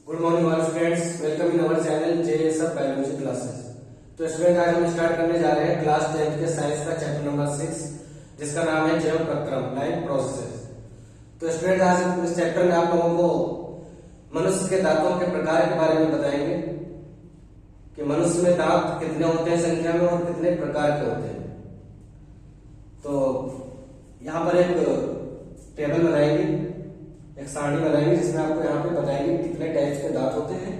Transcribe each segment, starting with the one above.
Good morning all students, welcome in our channel JSF biology classes. तो student आज हम start करने जा रहे हैं क्लास 10th के साइंस का चैप्टर नंबर 6 जिसका नाम है जैव प्रक्रम लाइफ प्रोसेस। तो स्टूडेंट आज इस चैप्टर में आप लोगों को मनुष्य के दांतों के प्रकार के बारे में बताएंगे कि मनुष्य में दांत कितने होते हैं संख्या में और कितने प्रकार के होते हैं। तो यहाँ पर एक टेबल बनाएंगे, एक सारणी बनाएंगे जिसमें आपको यहाँ पे बताएंगे कितने टाइप्स के दांत होते हैं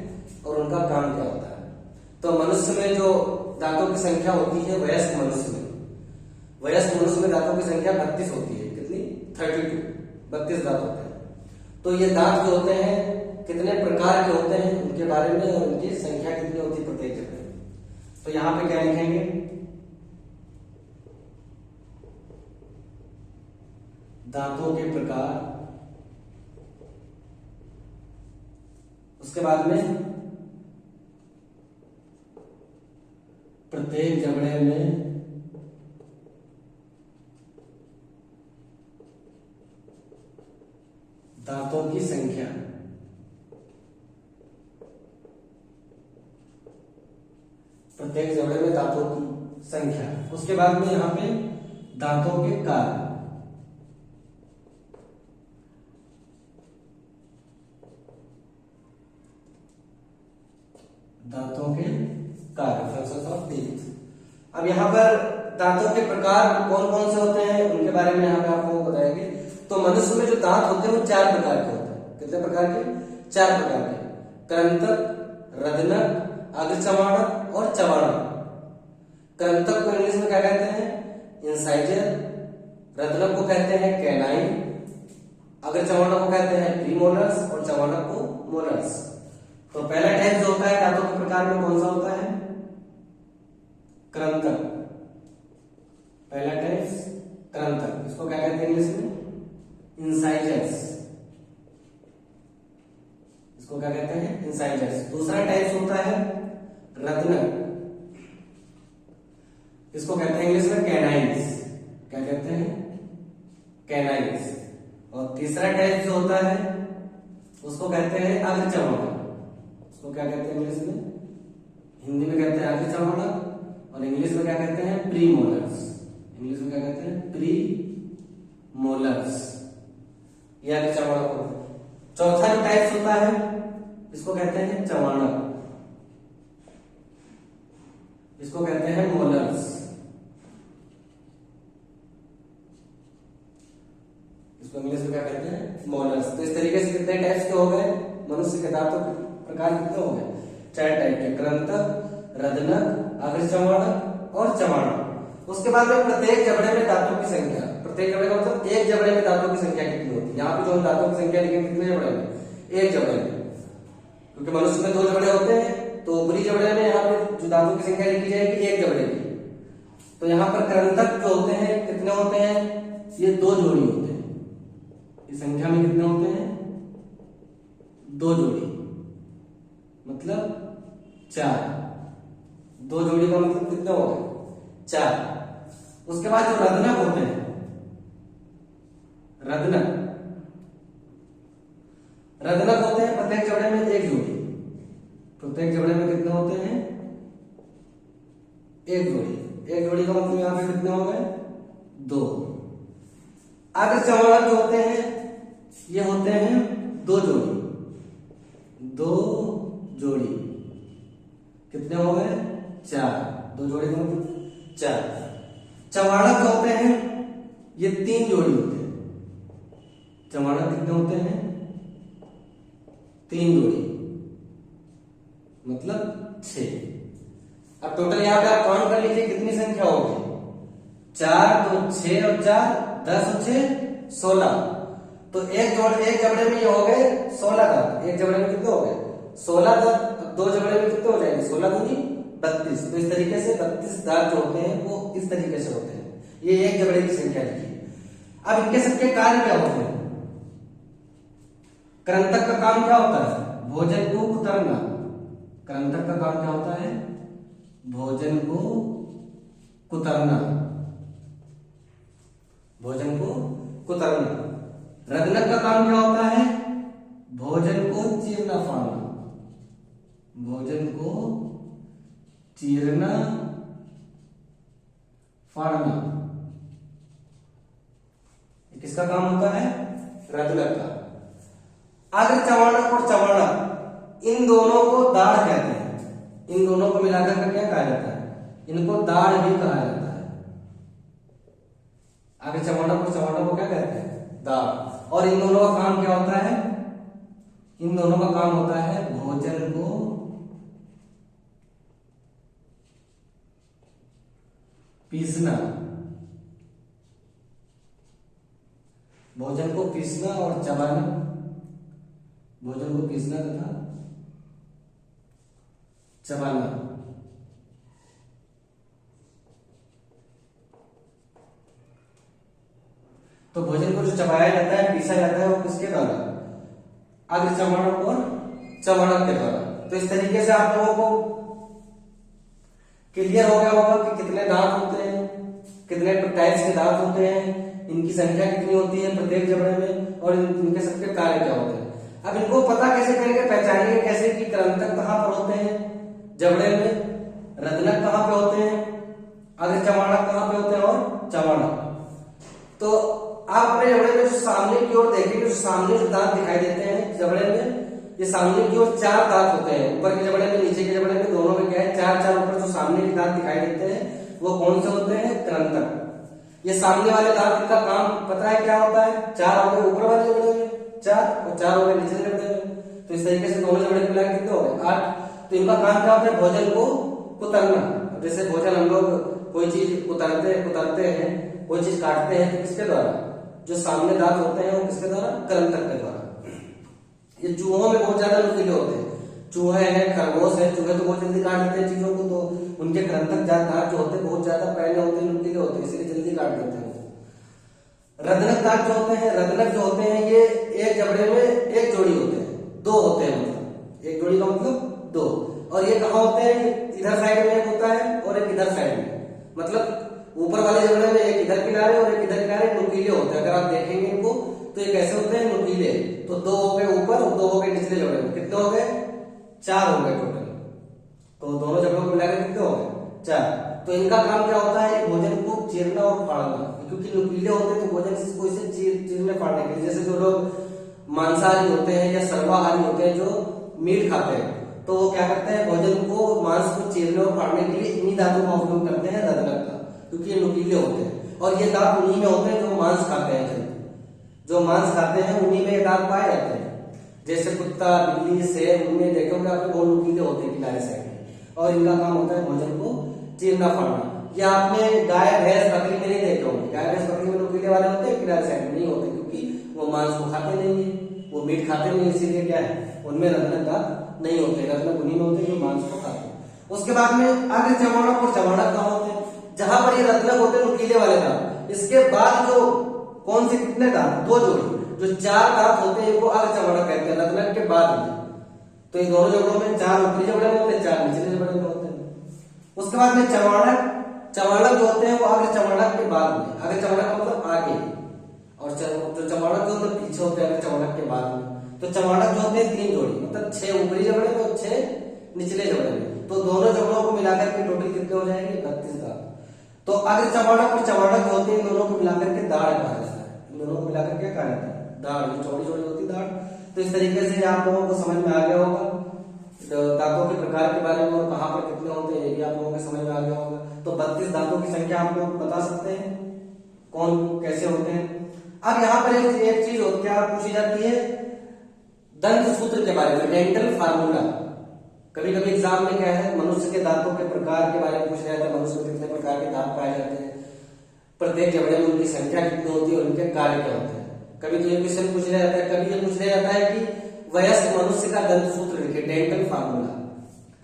और उनका काम क्या होता है। तो मनुष्य में जो दांतों की संख्या होती है वयस्क मनुष्य में दांतों की संख्या 32 होती है। कितनी? 32 दांत होते हैं। तो ये दांत जो होते हैं कितने प्रकार के होते हैं उनके बारे में और उनकी संख्या कितनी होती है प्रत्येक जगह। तो यहाँ पे क्या लिखेंगे? दांतों के प्रकार, उसके बाद में प्रत्येक जबड़े में दांतों की संख्या, प्रत्येक जबड़े में दांतों की संख्या। उसके बाद में यहां पे दांतों के कार्य, दांतों के कार्य, फंक्शंस ऑफ टीथ। अब यहाँ पर दांतों के प्रकार कौन कौन से होते हैं उनके बारे में यहाँ पे आपको बताएंगे। तो मनुष्य में जो दांत होते हैं वो 4 प्रकार के होते हैं। कितने प्रकार के? 4 प्रकार के। कृंतक, रदनक, अग्रचमाणक और चवाणक। कृंतक को इंग्लिश में क्या कहते हैं? इंसाइजर। रदनक को कहते हैं कैनाइन। अग्रचमाणक को कहते हैं प्रीमोलर्स और चवाणक को मोलर्स। तो पहला टाइप जो होता है दांतों के प्रकार में कौन सा होता है? कृंतक। पहला टाइप कृंतक, इसको क्या कहते हैं इंग्लिश में? इंसाइजर्स। इसको क्या कहते हैं? इंसाइजर्स। दूसरा टाइप होता है रदनक, इसको कहते हैं इंग्लिश में कैनाइन्स। क्या कहते हैं? कैनाइन्स। और तीसरा टाइप जो होता है उसको कहते हैं अग्रचमाणक। उसको क्या कहते हैं इंग्लिश में? हिंदी में कहते हैं अग्रचमाणक और इंग्लिश में क्या कहते हैं? प्रीमोलर्स। इंग्लिश में क्या कहते हैं? प्रीमोलर्स। ये अग्रचमाणक को। चौथा जो टाइप होता है इसको कहते हैं चवाणक, इसको कहते हैं मोलर्स। इसको इंग्लिश में क्या कहते हैं? मोलर्स। तो इस तरीके से कितने टाइप्स के हो गए मनुष्य के दांतों के प्रकार? कितने हो गए? 4 टाइप के। कृंतक, रदनक, अग्रचमाणक और चवाणक। उसके बाद में प्रत्येक जबड़े में दांतों की संख्या, प्रत्येक जबड़े का मतलब एक जबड़े में दांतों की संख्या कितनी होती है। यहाँ पे जो दांतों की संख्या लिखेंगे कितने जबड़े में? एक जबड़े में, क्योंकि मनुष्य में 2 जबड़े होते हैं। तो ऊपरी जबड़े में यहाँ पे जो दांतों की संख्या लिखी जाएगी एक जबड़े की। तो यहाँ पर कृंतक जो होते हैं कितने होते हैं? ये 2 जोड़ी होते हैं। इस संख्या में कितने होते हैं? 2 जोड़ी, मतलब 4। 2 जोड़ी का मतलब कितने हो गए? 4। उसके बाद जो रदनक होते हैं, रदनक होते हैं प्रत्येक जबड़े में एक जोड़ी। प्रत्येक जबड़े में कितने होते हैं? एक जोड़ी। एक जोड़ी का मतलब यहां पे कितने हो गए? 2। अग्रचमाणक जो होते हैं ये होते हैं 2 जोड़ी। 2 जोड़ी कितने हो गए? 4। 2 जोड़ी का मतलब 4। चवाणक जो होते हैं ये 3 जोड़ी होते हैं। चवाणक कितने होते हैं? 3 जोड़ी, मतलब 6। अब टोटल यहां पे आप काउंट कर लीजिए कितनी संख्या हो गई? 4 तो 6 और 4 10 और 6 16। तो एक जबड़े में ये हो गए 16 दांत। एक जबड़े में कितने हो गए? 16 दांत। 2 जबड़े में कितने हो जाएंगे? 16 दूनी 32। तो इस तरीके से 32 दांत जो होते हैं वो इस तरीके से होते हैं। ये एक जबड़े की संख्या लिखी। अब इनके सबके कार्य क्या होते हैं? कृंतक का काम क्या होता है? भोजन को कुतरना। कृंतक का काम क्या होता है? भोजन को कुतरना। भोजन को कुतरना। रदनक का काम क्या होता है? भोजन को चीरना फाड़ना। चीरना फाड़ना, किसका काम होता है? रत्नक का। अग्र चमाणक और चमाणक इन दोनों को दाढ़ कहते हैं। इन दोनों को मिलाकर के क्या कहा जाता है? इनको दाढ़ भी कहा जाता है। अग्र चमाणक और चमाणक को क्या कहते हैं? दाढ़। और इन दोनों का काम क्या होता है? इन दोनों का काम होता है भोजन को पीसना, भोजन को पीसना और चबाना, भोजन को पीसना तथा चबाना। तो भोजन को जो चबाया जाता है, पीसा जाता है, वो किसके द्वारा? अग्र चमाणक और चमाणक के द्वारा। तो इस तरीके से आप लोगों को क्लियर हो गया होगा कि कितने दांत होते हैं, कितने टाइप्स के दांत होते हैं, इनकी संख्या कितनी होती है प्रत्येक जबड़े में, और इनके सबके कार्य क्या होते हैं। अब इनको पता कैसे करेंगे, पहचानेंगे कैसे कि कृंतक कहां पर होते हैं जबड़े में, रत्नक कहां पे होते हैं, अग्र चमाणक कहां पे होते हैं और चमाणक। तो आप अपने जबड़े में जो सामने की ओर देखेंगे, जो सामने जो दांत दिखाई देते हैं जबड़े में, ये सामने की ओर 4 दांत होते हैं। ऊपर के जबड़े में, नीचे के जबड़े में, दोनों में क्या है? 4 ऊपर जो सामने के दांत दिखाई देते हैं वो कौन से होते हैं? कृंतक। ये सामने वाले दांत, इनका काम पता है क्या होता है? 4 हो गए ऊपर वाले जबड़े में 4 और 4 हो गए नीचे जबड़े में। तो इस तरीके से दोनों जबड़े मिला के कितने हो गए? 8। तो इनका काम क्या होता है? भोजन को कुतरना। जैसे भोजन हम लोग कोई चीज कुतरते हैं, कोई चीज काटते हैं, तो किसके द्वारा? जो सामने दांत होते हैं वो किसके द्वारा? कृंतक के द्वारा। ये चूहों में बहुत ज्यादा नुकीले होते हैं। चूहे हैं, खरगोश है, चूहे तो बहुत जल्दी काट देते हैं चीजों को, तो उनके कृंतक दांत जो होते हैं बहुत ज्यादा पहले होते हैं, नुकीले होते हैं, इसलिए जल्दी काट देते हैं। रत्नक दांत जो होते हैं, रत्नक जो होते हैं, ये एक जबड़े में एक जोड़ी होते हैं, 2 होते हैं, मतलब एक जोड़ी का मतलब 2। और ये कहाँ होते हैं? इधर साइड में एक होता है और एक इधर साइड में, मतलब ऊपर वाले जबड़े में एक इधर किनारे और एक इधर किनारे नुकीले होते हैं। अगर आप देखेंगे इनको तो ये कैसे होते हैं? नुकीले। तो 2 हो गए ऊपर और 2 हो गए निचले जबड़े में। कितने हो गए? 4 हो गए टोटल। तो दोनों जबड़ों को मिलाकर कितने हो गए? 4। तो इनका काम क्या होता है? भोजन को चीरना और फाड़ना, क्योंकि नुकीले होते हैं तो भोजन को इसे चीरने फाड़ने के लिए, जैसे जो लोग मांसाहारी होते हैं या सर्वाहारी होते हैं जो मीट खाते हैं, तो वो क्या करते हैं? भोजन को, मांस को चीरने और फाड़ने के लिए इन्हीं दांतों का उपयोग करते हैं, रत्नक का, क्योंकि ये नुकीले होते हैं। और ये दांत उन्हीं में होते हैं जो मांस खाते हैं, जो मांस खाते हैं उन्हीं में ये दांत पाए जाते हैं। जैसे कुत्ता, बिल्ली, शेर, उनमें देखोगे आपको बहुत नुकीले होते हैं किनारे साइड में, और इनका काम होता है भोजन को चीरना फाड़ना। ये आपने गाय, भैंस, बकरी में नहीं देखे होंगे। गाय, भैंस, बकरी में नुकीले वाले होते हैं, किनारे साइड में नहीं होते, क्योंकि वो मांस को खाते नहीं है, वो मीट खाते नहीं, इसीलिए क्या है? उनमें रत्नक दांत नहीं होते। रत्नक उन्हीं में होते हैं जो मांस को खाते हैं। उसके बाद में अग्र चमाणक और चमाणक कहाँ होते हैं? जहां पर ये रत्नक होते हैं नुकीले वाले दांत, इसके बाद जो कौन से कितने दांत? 2 जोड़ी, जो 4 दांत होते हैं इनको अग्र चमाणक कहते हैं, रत्नक के बाद में। तो इन दोनों जबड़ों में 4 ऊपरी जबड़े में होते हैं, 4 निचले जबड़े में होते हैं। उसके बाद में चमाणक जो होते हैं वो अग्र चमाणक के बाद में। अग्र चमाणक मतलब आगे, और जो चमाणक जो होते हैं पीछे होते हैं अग्र चमाणक के बाद में। तो चमाणक जो होते हैं 3 जोड़ी, मतलब 6 ऊपरी जबड़े में और 6 निचले जबड़े में। तो दोनों जबड़ों को मिलाकर के टोटल कितने हो जाएंगे? 32 दांत। तो अग्र चमाणक और चमाणक जो होते हैं, इन दोनों को मिलाकर के दाढ़ कहा जाता है। इन दोनों को मिलाकर क्या कहा जाता है? दाढ़। जो चौड़ी चौड़ी होती है दाढ़। तो इस तरीके से आप लोगों को समझ में आ गया होगा दांतों के प्रकार के बारे में, और कहां पर कितने होते हैं ये भी आप लोगों को समझ में आ गया होगा। तो 32 दांतों की संख्या आप लोग बता सकते हैं कौन कैसे होते हैं। अब यहाँ पर एक चीज क्या पूछी जाती है? दंत सूत्र के बारे में, डेंटल फार्मूला। कभी कभी एग्जाम में क्या है? मनुष्य के दांतों के प्रकार के बारे में पूछ जाता है। मनुष्य में कितने प्रकार के दांत पाए जाते हैं, प्रत्येक जबड़े में उनकी संख्या कितनी होती है और उनके कार्य क्या होते हैं। कभी तो ये क्वेश्चन पूछ लिया जाता है, कभी ये पूछ लिया जाता है कि वयस्क मनुष्य का दंत सूत्र लिखे, डेंटल फार्मूला।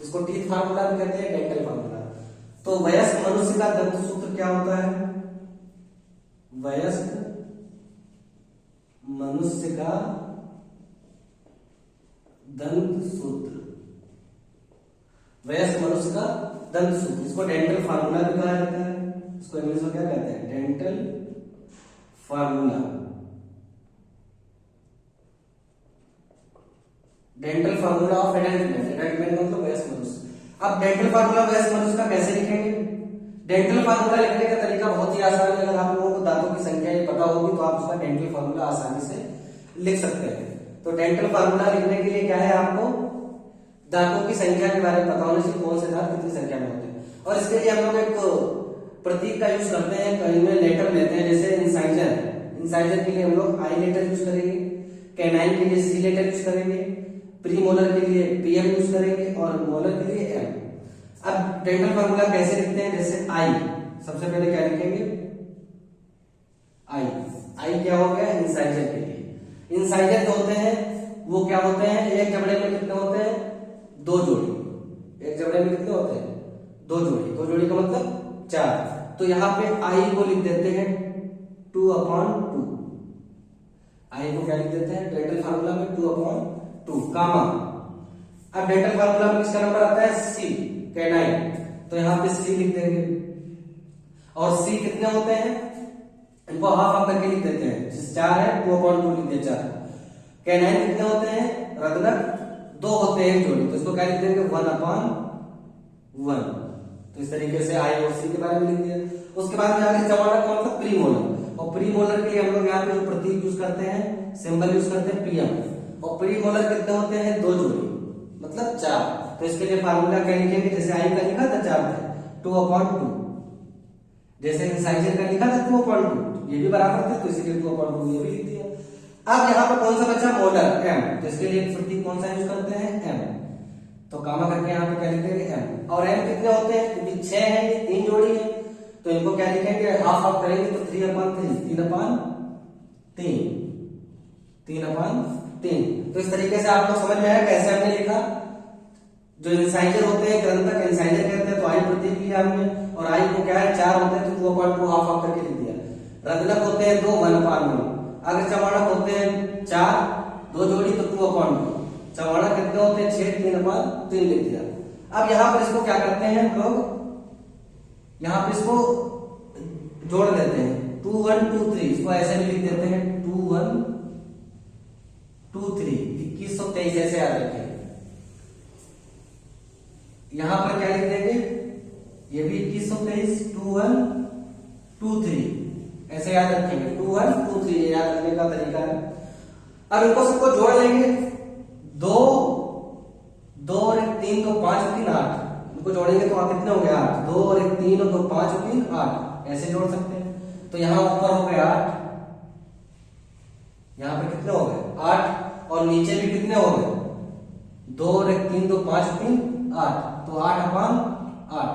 इसको टीथ फार्मूला भी कहते हैं, डेंटल फार्मूला। तो वयस्क मनुष्य का दंत सूत्र क्या होता है? वयस्क मनुष्य का दंत सूत्र, वयस्क मनुष्य का दंत सूत्र, इसको डेंटल फार्मूला भी कहा जाता है। इसको इंग्लिश में क्या कहते हैं? Dental formula. Dental formula of adult man. Adult man मतलब वयस्क मनुष्य। अब डेंटल फार्मूला वयस्क मनुष्य का कैसे लिखेंगे? डेंटल फार्मूला लिखने का तरीका बहुत ही आसान है। अगर आप लोगों को दांतों की संख्या ये पता होगी तो आप उसका डेंटल फार्मूला आसानी से लिख सकते हैं। तो डेंटल फार्मूला लिखने के लिए क्या है, आपको दांतों की संख्या के बारे में पता होना चाहिए, कौन से दांत कितनी संख्या में होते हैं। और इसके लिए हम लोग एक प्रतीक का यूज करते हैं, कहीं में लेटर लेते हैं, जैसे इंसाइजर। इंसाइजर के लिए हम लोग आई लेटर यूज करेंगे, कैनाइन के लिए सी लेटर यूज करेंगे, प्री मोलर के लिए पीएम यूज करेंगे और मोलर के लिए एम। अब डेंटल फार्मूला कैसे लिखते हैं? जैसे आई, सबसे पहले क्या लिखेंगे? आई। आई क्या हो गया? इंसाइजर के लिए। इंसाइजर जो होते हैं वो क्या होते हैं? एक जबड़े में कितने होते हैं? 2 जोड़ी। एक जबड़े में कितने होते हैं? 2 जोड़ी। 2 जोड़ी का मतलब 4। तो यहां पे आई को लिख देते हैं 2/2। आई को क्या लिख देते हैं डेंटल फार्मूला में? 2/2 कामा। अब डेंटल फार्मूला में किसका नंबर आता है? सी, कैनाइन। तो यहां पे सी लिख देंगे। और सी कितने होते हैं? इनको हाफ हाफ करके लिख देते हैं। 4 है, 2/2 लिख दिया 4। कैनाइन कितने होते हैं? रत्नक 2 होते हैं एक जोड़ी, तो इसको क्या लिख देंगे? 1/1। तो इस तरीके से आई और सी के बारे में लिख दिया। उसके बाद में आगे चौड़ा कौन सा? Pre molar. और प्री मोलर के लिए हम लोग यहाँ पे जो प्रतीक यूज करते हैं, सिंबल यूज करते हैं पीएम। और प्री मोलर कितने होते हैं? 2 जोड़ी, मतलब 4। तो इसके लिए फार्मूला क्या लिखेंगे? जैसे आई का लिखा था 4 थे, 2/2। जैसे इंसाइजर का लिखा था 2/2, ये भी बराबर थे, तो इसीलिए 2/2 ये भी लिख दिया। अब यहाँ पर कौन सा बचा? Molar, M. तो इसके लिए प्रतीक कौन सा यूज करते हैं? एम। तो कामा करके यहाँ पे क्या लिखेंगे? एम। और एम कितने होते हैं? क्योंकि 6 है, ये 3 जोड़ी है, तो इनको क्या लिखेंगे? हाफ हाफ करेंगे तो 3/3, 3/3। तो इस तरीके से आप लोग समझ में आया कैसे हमने लिखा। जो इंसाइजर होते हैं, ग्रंथक इंसाइजर कहते हैं, तो आई प्रतीक लिया हमने। और आई को क्या है? 4 होते हैं, तो 2/2 हाफ हाफ करके लिख दिया। रत्नक होते हैं 2, 1/1। अगर चमाड़क होते हैं 4, 2 जोड़ी, तो 2/2। चमाड़ा कितने होते हैं? 6, 3/3 लिख दिया। अब यहां पर इसको क्या करते हैं हम लोग? यहां पर इसको जोड़ देते हैं 2 1 2 3। इसको ऐसे भी लिख देते हैं 2 1 2 3, 2123 ऐसे याद रखें। यहां पर क्या लिख देंगे? ये भी 2123, 2 1 2 3 ऐसे याद रखेंगे। 2 1 2 3 ये याद रखने का तरीका है। अब इनको सबको जोड़ लेंगे। 2 2 और 1 3, तो 5 3 8। इनको जोड़ेंगे तो कितने हो गए? 8। 2 और 1 3 और 2 5 3 8 ऐसे जोड़ सकते हैं। तो यहां ऊपर हो गए 8, यहां पे कितने हो गए? 8। और नीचे भी कितने हो गए? 2 और 1 3, 2 5 3 8, तो 8/8।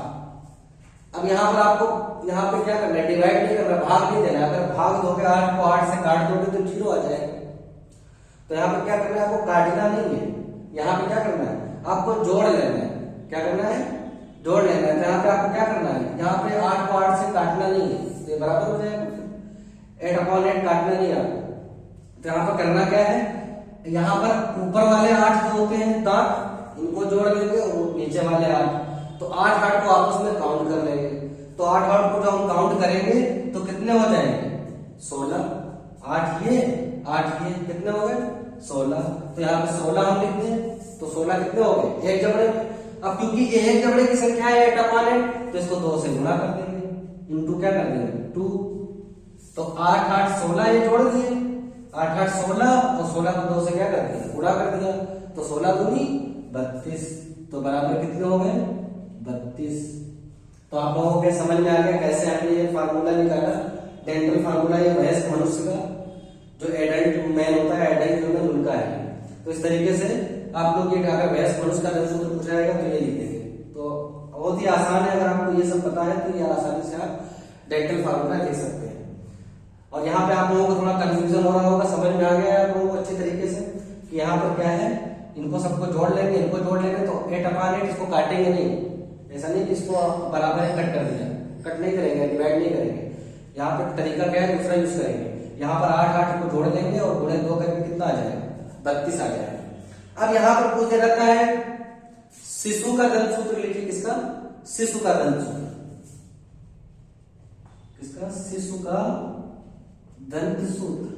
अब यहां पर आपको यहाँ पे क्या करना है? डिवाइड नहीं करना, भाग नहीं देना। अगर भाग दोगे 8 को 8 से काट दोगे तो 0 आ जाएगा। तो यहाँ पे क्या करना है? आपको काटना नहीं है, यहाँ पे क्या करना है? आपको जोड़ लेना है। क्या करना है? जोड़ लेना है। तो यहाँ पे आपको क्या करना है? यहाँ पे 8 को 8 से काटना नहीं है, तो ये बराबर हो जाएगा। 8/8 काटना नहीं है आपको। तो यहाँ पर करना क्या है? यहाँ पर ऊपर वाले 8 जो होते हैं दांत, इनको जोड़ लेंगे, और नीचे वाले 8, तो 8 को आपस में काउंट कर लेंगे। तो 8 को जब हम काउंट करेंगे तो कितने हो जाएंगे? 16। 8 ये 8 ये कितने हो गए? 16। तो यहाँ पे 16 हम लिख दें, तो 16 कितने हो गए? एक जबड़े में। अब क्योंकि ये एक जबड़े की संख्या है 8/8, तो इसको 2 से गुणा कर देंगे, इनटू क्या कर देंगे? 2। तो 8 8 16 ये जोड़ दिए, 8 8 16, और 16 को 2 से क्या कर दिया? गुणा कर दिया। तो 16 दूनी 32, तो बराबर कितने हो गए? 32। तो आप लोगों के समझ में आ गया कैसे हमने ये फार्मूला निकाला, डेंटल फार्मूला। ये वयस्क मनुष्य का जो एडल्ट मैन होता है, एडल्ट ह्यूमन, उनका है। तो इस तरीके से आप लोग ये अगर वयस्क मनुष्य का दंत सूत्र पूछा जाएगा तो ये लिख देंगे। तो बहुत ही आसान है, अगर आपको ये सब पता है तो ये आसानी से आप डेंटल फार्मूला लिख सकते हैं। और यहाँ पे आप लोगों को थोड़ा कंफ्यूजन हो रहा होगा, समझ में आ गया है आप लोगों को अच्छी तरीके से कि यहाँ पर क्या है? इनको सबको जोड़ लेंगे, इनको जोड़ लेंगे, तो 8/8 इसको काटेंगे नहीं, ऐसा नहीं कि इसको बराबर है कट कर दिया, कट नहीं करेंगे, डिवाइड नहीं करेंगे। यहाँ पे तरीका क्या है? दूसरा यूज करेंगे। यहाँ पर 8 8 को जोड़ लेंगे और गुणे 2 करके कितना आ जाएगा? 32 आ जाएगा। अब यहाँ पर पूछ रहता है शिशु का दंत सूत्र लिखिए। किसका? शिशु का दंत सूत्र। किसका? शिशु का दंत सूत्र।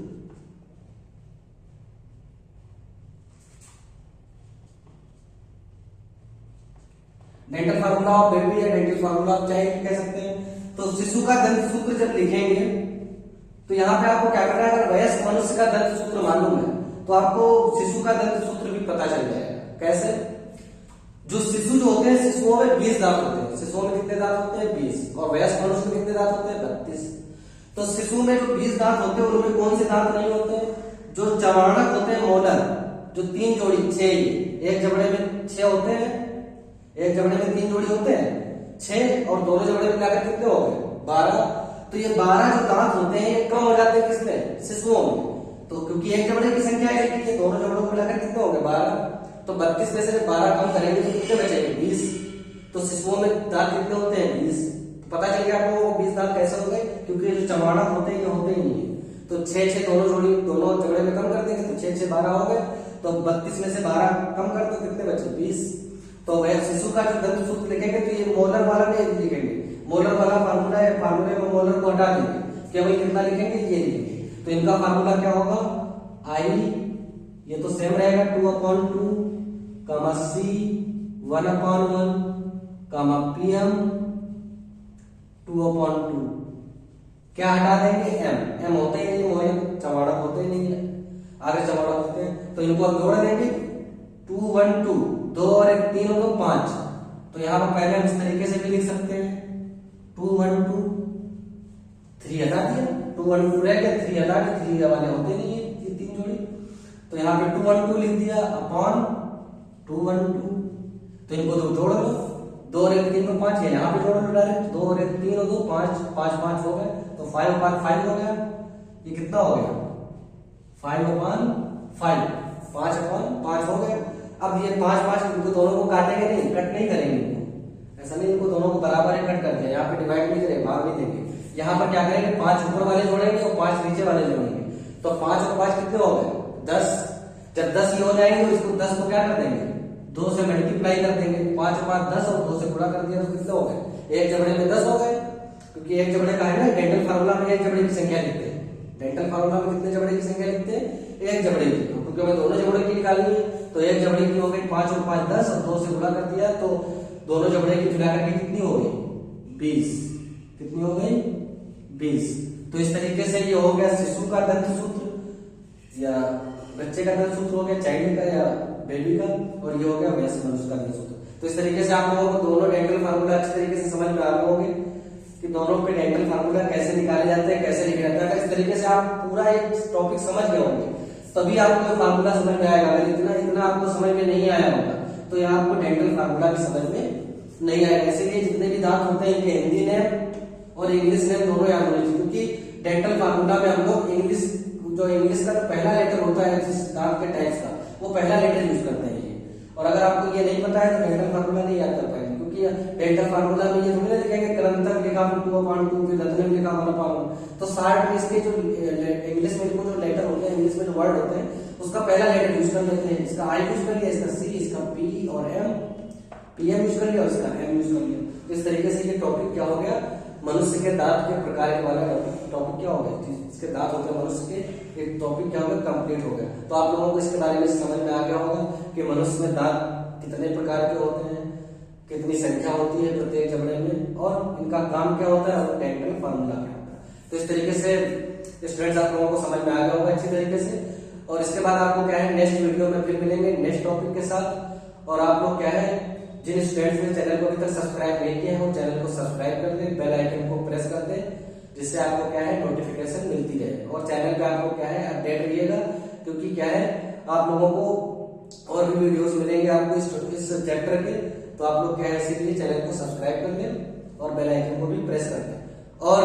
डेंटल फार्मूला ऑफ बेबी या डेंटल फार्मूला ऑफ चाइल्ड कह सकते हैं। तो शिशु का दंत सूत्र जब लिखेंगे तो यहाँ पे आपको क्या करना है, अगर वयस्क मनुष्य का दंत सूत्र मालूम है तो आपको शिशु का दंत सूत्र भी पता चल जाएगा। कैसे? जो शिशु जो होते हैं, शिशुओं में 20 दांत होते हैं। शिशुओं में कितने दांत होते हैं? 20। और वयस्क मनुष्य में कितने दांत होते हैं? 32। तो शिशु में जो 20 दांत होते हैं उनमें कौन से दांत नहीं होते हैं? जो चवाणक होते हैं, मोलर, जो 3 जोड़ी 6, एक जबड़े में 6 होते हैं, एक जबड़े में 3 जोड़ी होते हैं 6, और दोनों जबड़े में मिलाकर कितने हो गए? 12। तो ये 12 जो दांत होते हैं ये कम हो जाते हैं किसमें? शिशुओं में। तो क्योंकि एक जबड़े की संख्या है, ये दोनों जबड़ों को मिलाकर कितने हो गए? 12। तो 32 में से 12 कम करेंगे तो कितने बचेंगे? 20। तो शिशुओं में दांत कितने होते हैं? 20। पता चल गया आपको 20 दांत कैसे हो गए? क्योंकि जो चमाड़क होते हैं ये होते ही नहीं है। तो 6 दोनों जोड़ी दोनों जबड़े में कम कर देंगे तो 6 12 हो गए। तो 32 में से 12 कम कर दो, कितने बचे? 20। तो वह शिशु का जो दंत सूत्र लिखेंगे तो ये मोलर वाला नहीं लिखेंगे, मोलर वाला फार्मूला है, फार्मूले में मोलर को हटा देंगे, केवल कितना लिखेंगे? ये लिखेंगे। तो इनका फार्मूला क्या होगा? आई, ये तो सेम रहेगा, 2/2 C 1/1 PM 2/2। क्या हटा देंगे? एम होते ही नहीं, मोहे चमाड़क होते ही नहीं है, आगे चमाड़क होते हैं। तो इनको अब जोड़ देंगे, 2 1 2, 2 और 1 3 और 2 5। तो यहाँ पर पहले हम इस तरीके से भी लिख सकते हैं, 2 1 2, 3 हटा दिया, 2 1 2 रह गया, 3 हटा के 3 वाले होते नहीं है ये 3 जोड़ी। तो यहाँ पे 2 1 2 लिख दिया अपॉन 2 1 2। तो इनको तो जोड़ लो, 2 और 1 3 और 5, यहाँ पे जोड़ लो डायरेक्ट, 2 और 1 3 और 2 5, 5 5 हो गए। तो 5/5 हो गया। ये कितना हो गया? 5/5, 5/5 हो गया। अब ये 5 इनको दोनों को काटेंगे नहीं, कट नहीं करेंगे इनको, ऐसा नहीं इनको दोनों को बराबर ही कट कर दिया, यहाँ पे डिवाइड नहीं करेंगे, भाग नहीं देंगे। यहाँ पर क्या करेंगे? 5 ऊपर वाले जोड़ेंगे और 5 नीचे वाले जोड़ेंगे। तो 5 और 5 कितने हो गए? 10। जब 10 ये हो जाएंगे तो इसको 10 को क्या कर देंगे? 2 से मल्टीप्लाई कर देंगे। 5 और 5 10 और 2 से गुणा कर दिया तो कितने हो गए? एक जबड़े में 10 हो गए, क्योंकि एक जबड़े का है ना, डेंटल फार्मूला में एक जबड़े की संख्या लिखते हैं। डेंटल फार्मूला में कितने जबड़े की संख्या लिखते हैं? एक जबड़े की। क्योंकि हमें दोनों जबड़े की निकालनी है तो एक जबड़े की हो गई 5 और 5 10 और 2 से गुणा कर दिया तो दोनों जबड़े की मिला करके कितनी हो गई? 20। कितनी हो गई? 20। तो इस तरीके से ये हो गया शिशु का दंत सूत्र या बच्चे का दंत सूत्र हो गया, चाइल्ड का या बेबी का, और ये हो गया वयस्क मनुष्य का दंत सूत्र। तो इस तरीके से आप लोगों को दोनों डेंटल फार्मूला अच्छे तरीके से समझ में आ गए होंगे कि दोनों के डेंटल फार्मूला कैसे निकाले जाते हैं, कैसे लिखे जाते हैं। अगर इस तरीके से आप पूरा एक टॉपिक समझ गए होंगे तभी आपको फार्मूला समझ में आएगा। अगर इतना आपको समझ में नहीं आया होगा तो यहाँ आपको डेंटल फार्मूला भी समझ में नहीं आएगा। इसीलिए जितने भी दांत होते हैं इनके हिंदी नेम और इंग्लिश नेम दोनों याद होने चाहिए, क्योंकि डेंटल फार्मूला में हम लोग इंग्लिश का जो पहला लेटर होता है जिस दांत के टाइप्स का, वो पहला लेटर यूज करते हैं ये। और अगर आपको ये नहीं पता है तो डेंटल फार्मूला नहीं याद कर पाएंगे, क्योंकि डेंटल फार्मूला में ये थोड़ी लिखेंगे क्रंथक लिखा, फिर 2/2, फिर दंतन लिखा 1/1। तो 60 में इसके जो इंग्लिश में जो लेटर होते हैं, इंग्लिश में जो वर्ड होते हैं उसका पहला लेटर यूज कर लेते हैं। इसका आई यूज कर लिया, इसका सी, इसका पी और एम, पीएम यूज कर लिया और इसका एम यूज कर लिया। तो इस तरीके से ये टॉपिक क्या हो गया? मनुष्य के दांत के प्रकार के वाला टॉपिक क्या हो गया? इसके दांत होते हैं मनुष्य के, एक टॉपिक क्या हो गया? कंप्लीट हो गया। तो आप लोगों को इसके बारे में समझ में आ गया होगा कि मनुष्य में दांत कितने प्रकार के होते हैं, कितनी संख्या होती है प्रत्येक जबड़े में, और इनका काम क्या होता है, और डेंटल फार्मूला क्या होता है। तो इस तरीके से स्टूडेंट्स आप लोगों को समझ में आ गया होगा अच्छी तरीके से। और इसके बाद आपको क्या है, नेक्स्ट वीडियो में फिर मिलेंगे नेक्स्ट टॉपिक के साथ। और आप लोग क्या है, जिन स्टूडेंट्स ने चैनल को अभी तक सब्सक्राइब नहीं किया है वो चैनल को सब्सक्राइब कर दें, बेल आइकन को प्रेस कर दें, जिससे आपको क्या है नोटिफिकेशन मिलती रहे। और चैनल पे आपको क्या है अपडेट रहिएगा, क्योंकि क्या है आप लोगों को और भी वीडियोस मिलेंगे आपको इस चैप्टर के। तो आप लोग क्या है इसीलिए चैनल को सब्सक्राइब कर दें और बेल आइकन को भी प्रेस कर दें। और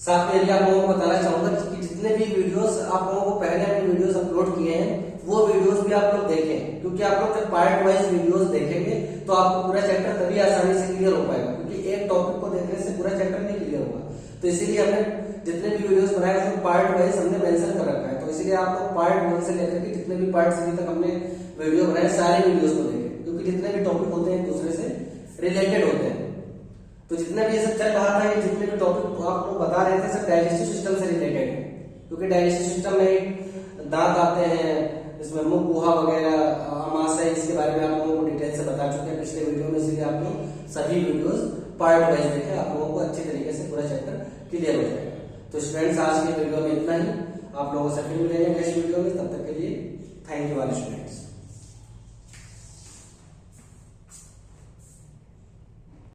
साथ में आप लोगों को बताना चाहूंगा कि जितने भी वीडियोस आप लोगों को पहले हमने वीडियोस अपलोड किए हैं वो वीडियोस भी आप लोग देखें, क्योंकि आप लोग जब पार्ट वाइज वीडियोस देखेंगे तो आपको पूरा चैप्टर तभी आसानी से क्लियर हो पाएगा, क्योंकि एक टॉपिक को देखने से पूरा चैप्टर नहीं क्लियर होगा। तो इसीलिए हमने जितने भी वीडियोस बनाए उसमें पार्ट वाइज हमने मेंशन कर रखा है। तो इसीलिए आप लोग पार्ट 1 से लेकर के जितने भी पार्ट अभी तक हमने वीडियो बनाए सारे वीडियोस को देखें, क्योंकि जितने भी टॉपिक होते हैं एक दूसरे से रिलेटेड होते हैं। तो जितना भी ये सब चल रहा था, ये जितने भी टॉपिक आपको बता रहे थे सब डाइजेस्टिव सिस्टम से रिलेटेड है, क्योंकि डाइजेस्टिव सिस्टम में दांत आते हैं, इसमें मुख, गुहा वगैरह, आमाशय, इसके बारे में आप लोगों को डिटेल से बता बता चुके हैं पिछले वीडियो में, इसलिए आप लोग सभी वीडियोस पार्ट वाइज देखें, आप लोगों को अच्छी तरीके से पूरा चैप्टर क्लियर हो जाएगा। तो स्टूडेंट्स आज की वीडियो में इतना ही, आप लोगों से फिर मिलेंगे नेक्स्ट वीडियो में, तब तक के लिए थैंक यू ऑल स्टूडेंट्स।